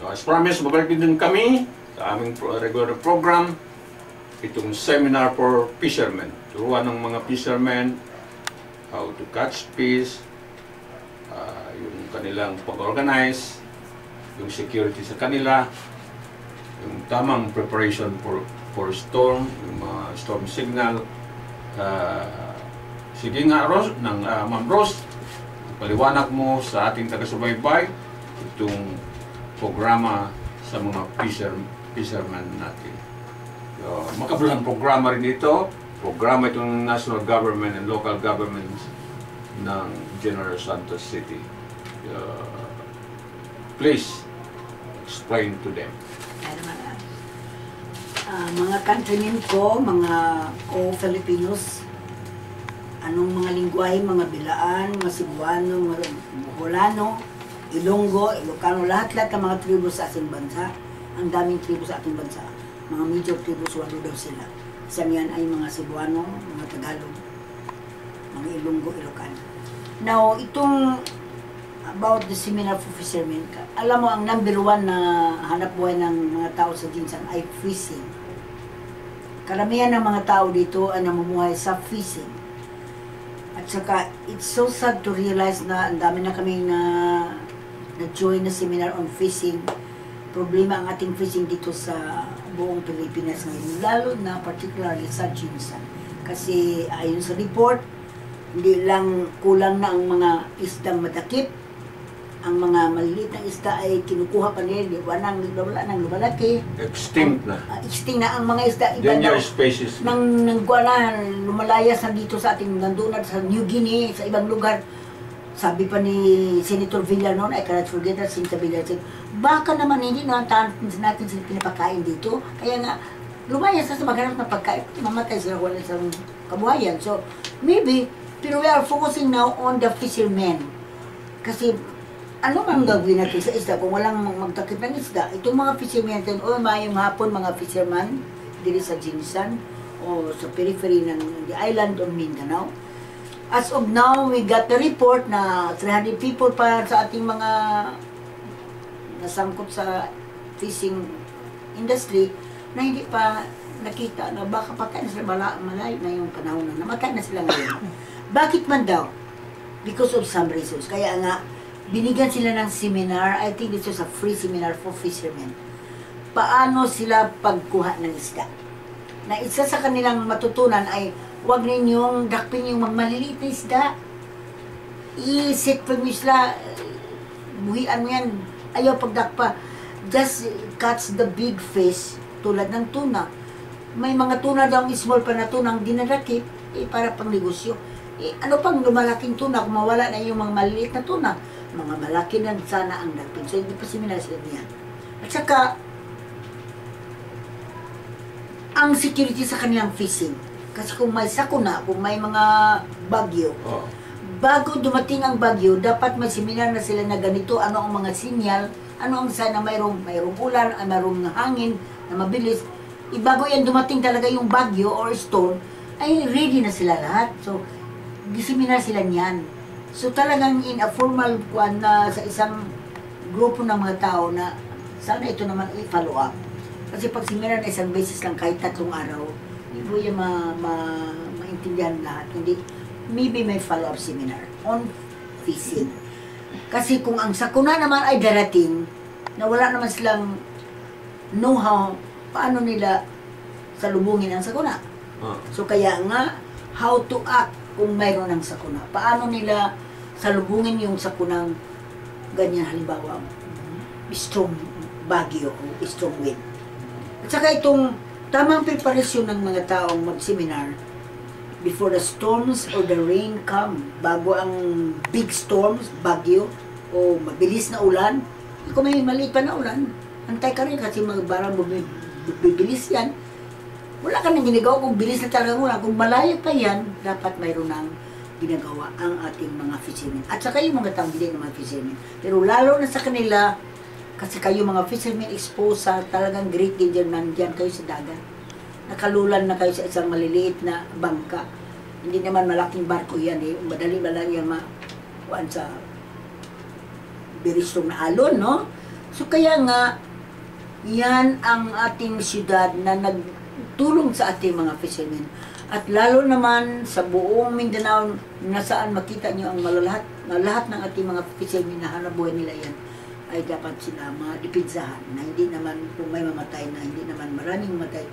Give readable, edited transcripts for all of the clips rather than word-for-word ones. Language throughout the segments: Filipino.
So as promised, babalik din kami sa aming regular program, itong seminar for fishermen. Turuan ng mga fishermen how to catch fish, yung kanilang pag-organize, yung security sa kanila, yung tamang preparation for storm, yung mga storm signal. Sige nga, Ma'am Rose, paliwanag mo sa ating taga-subaybay itong programa sa mga fishermen natin. So, makabulang programa rin ito. Programa itong national government and local governments ng General Santos City. Please, explain to them. Mga countrymen ko, mga co-Filipinos, anong mga lingwahe, mga Bilaan, mga Cebuano, mga Bicolano, Ilonggo, Ilocano, lahat-lahat ng mga tribo sa ating bansa. Ang daming tribo sa ating bansa. Mga major tribos, walo daw sila. Isa niyan ay mga Cebuano, mga Tagalog, mga Ilonggo, Ilocano. Now, itong about the seminar for fishermen, alam mo, ang number one na hanap buhay ng mga tao sa Jinsan ay fishing. Karamihan ng mga tao dito ay namumuhay sa fishing. At saka, it's so sad to realize na ang dami na kami na-join na seminar on fishing. Problema ang ating fishing dito sa buong Pilipinas ngayon, lalo na particularly sa Jinsan. Kasi ayon sa report, hindi lang kulang na ang mga isdang madakip, ang mga maliliit na isda ay kinukuha pa nila, wala nang lumalaki. Extinct na. Extinct na ang mga isda. Dangerous species. Nang lumalayas na dito sa ating nandunad sa New Guinea, sa ibang lugar. Sabi pa ni Senator Villar noon, I cannot forget that, Senator Villar said, baka naman hindi natin sila pinapakain dito. Kaya nga, lumayas na sa maghanap ng pagkain, mamatay sila, wala isang kabuhayan. So, maybe, pero we are focusing now on the fishermen. Kasi, ano mang gagawin natin sa isda kung walang magtakip ng isda? Itong mga fishermen natin, o mayong hapon mga fishermen, dito sa Jinsan, o sa periphery ng the island of Mindanao. As of now, we got the report na 300 people pa sa ating mga nasangkot sa fishing industry na hindi pa nakita na baka patay na sila malayo na yung panahon na namatay na sila ngayon. Bakit man daw? Because of some reasons. Kaya nga, binigyan sila ng seminar. I think this was a free seminar for fishermen. Paano sila pagkuha ng isda? Na isa sa kanilang matutunan ay huwag ninyong dakpin yung mga maliliit na isda. I-set pa mo sila, buhian mo yan. Ayaw pagdakpa. Just catch the big fish tulad ng tuna. May mga tuna daw small pa na tunang dinadakip para pang negosyo. Ano pang lumalaking tuna kung mawala na yung mga maliliit na tuna? Mga malaki na sana ang dakpin. So hindi pa similar sila niyan. At saka, ang security sa kanilang fishing. Kasi kung may sakuna, kung may mga bagyo, bago dumating ang bagyo, dapat may seminar na sila na ganito, ano ang mga sinyal, ano ang sana mayroong ulan, mayroong hangin na mabilis. Bago yan dumating talaga yung bagyo or storm, ay ready na sila lahat. So, giseminar sila niyan. So, talagang in a formal kuan na sa isang grupo ng mga tao na sana ito naman i-follow up. Kasi pag seminar na isang beses lang kahit 3 araw, hindi po yung maintindihan lahat. Hindi, maybe may follow-up seminar on fishing. Kasi kung ang sakuna naman ay darating, na wala naman silang know-how, paano nila salubungin ang sakuna. So kaya nga, how to act kung mayroon ng sakuna. Paano nila salubungin yung sakunang ganyan, halimbawa, strong bagyo o strong wind. At saka itong tamang preparasyon ng mga taong mag-seminar before the storms or the rain come, bago ang big storms, bagyo, o mabilis na ulan. Kung may maliit pa na ulan, antay ka rin kasi barang bibilis yan. Wala ka nang ginagawa kung bilis na talaga ulan. Kung malayo pa yan, dapat mayroon nang ginagawa ang ating mga fishermen. At saka yung mga tambili ng mga fishermen. Pero lalo na sa kanila, kasi kayo mga fishermen exposed sa talagang great danger, nandiyan kayo sa dagat. Nakalulan na kayo sa isang maliliit na bangka. Hindi naman malaking barko yan eh. Madali-madali yan makuhaan sa very strong na alon, no? So kaya nga, yan ang ating syudad na nagtulong sa ating mga fishermen. At lalo naman sa buong Mindanao na saan makita nyo ang lahat ng ating mga fishermen na hanabuhay nila yan, ay dapat sila madipidsahan na hindi naman kung may mamatay na hindi naman maraming mamatay.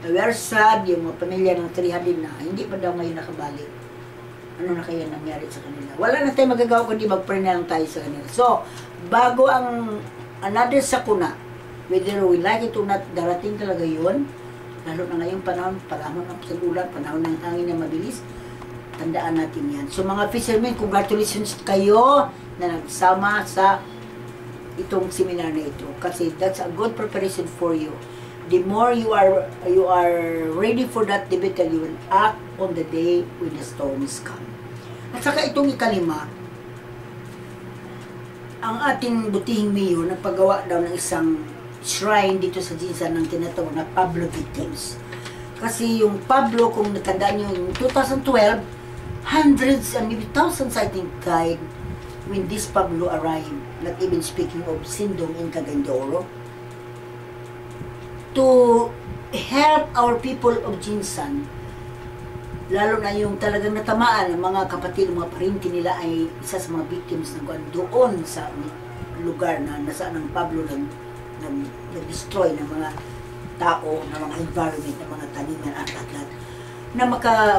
We are sad, yung mga pamilya ng 300 na hindi pa daw ngayon nakabalik. Ano na kaya nangyari sa kanila? Wala na tayo magagawa kundi mag-pray na lang tayo sa kanila. So, bago ang another sakuna, whether we like it or not, darating talaga yun. Lalo na ngayong panahon ng sagulan, panahon ng hangin na mabilis, tandaan natin yan. So mga fishermen, congratulations kayo na nagsama sa itong seminar na ito. Kasi that's a good preparation for you. The more you are ready for that debacle, you will act on the day when the storms come. At saka itong ikalima, ang ating butihing mayor nagpagawa daw ng isang shrine dito sa Jinsan ng tinatawag na Pablo Victims. Kasi yung Pablo, kung natandaan nyo, yung 2012, hundreds and maybe thousands I think died when this Pablo arrived. Not even speaking of Sindong in Cagayan de Oro. To help our people of Jinsan, lalo na yung talagang natamaan ng mga kapatid, mga parinti nila ay isa sa mga victims na doon sa lugar na nasaan ang Pablo nag-destroy ng mga tao, ng mga environment, ng mga taniman at lahat. Na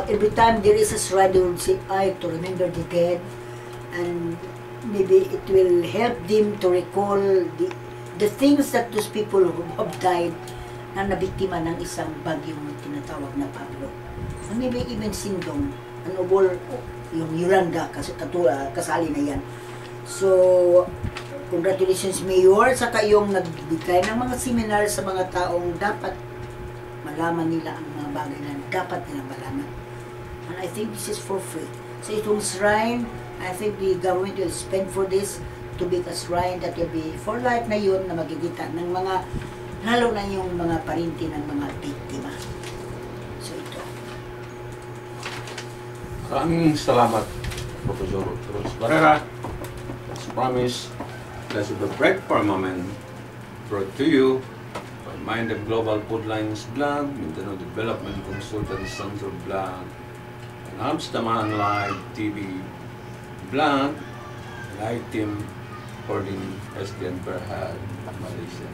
every time there is a shrine, they will say, to remember the dead, and maybe it will help them to recall the things that those people who have died na nabiktima ng isang bagyong tinatawag na Pablo. And maybe even Sindong, yung Yolanda, kasali na yan. So, congratulations Mayor, saka yung nagbigay ng mga seminar sa mga taong dapat malaman nila ang mga bagay na dapat nilang malaman. And I think this is for free. So itong shrine, I think the government will spend for this to make a shrine that will be for life na yun na magigita ng mga, lalo na yung mga parinti ng mga biktima. So ito. Maraming salamat, Professor Cruz Barrera. As promised, let's do the break for a moment. Brought to you by Mind of Global Food Lines Blog, Mindanao Development Consultant Center Blog, and Amstaman Live TV Blog, Live Team Holding SDN Berhad, Malaysia.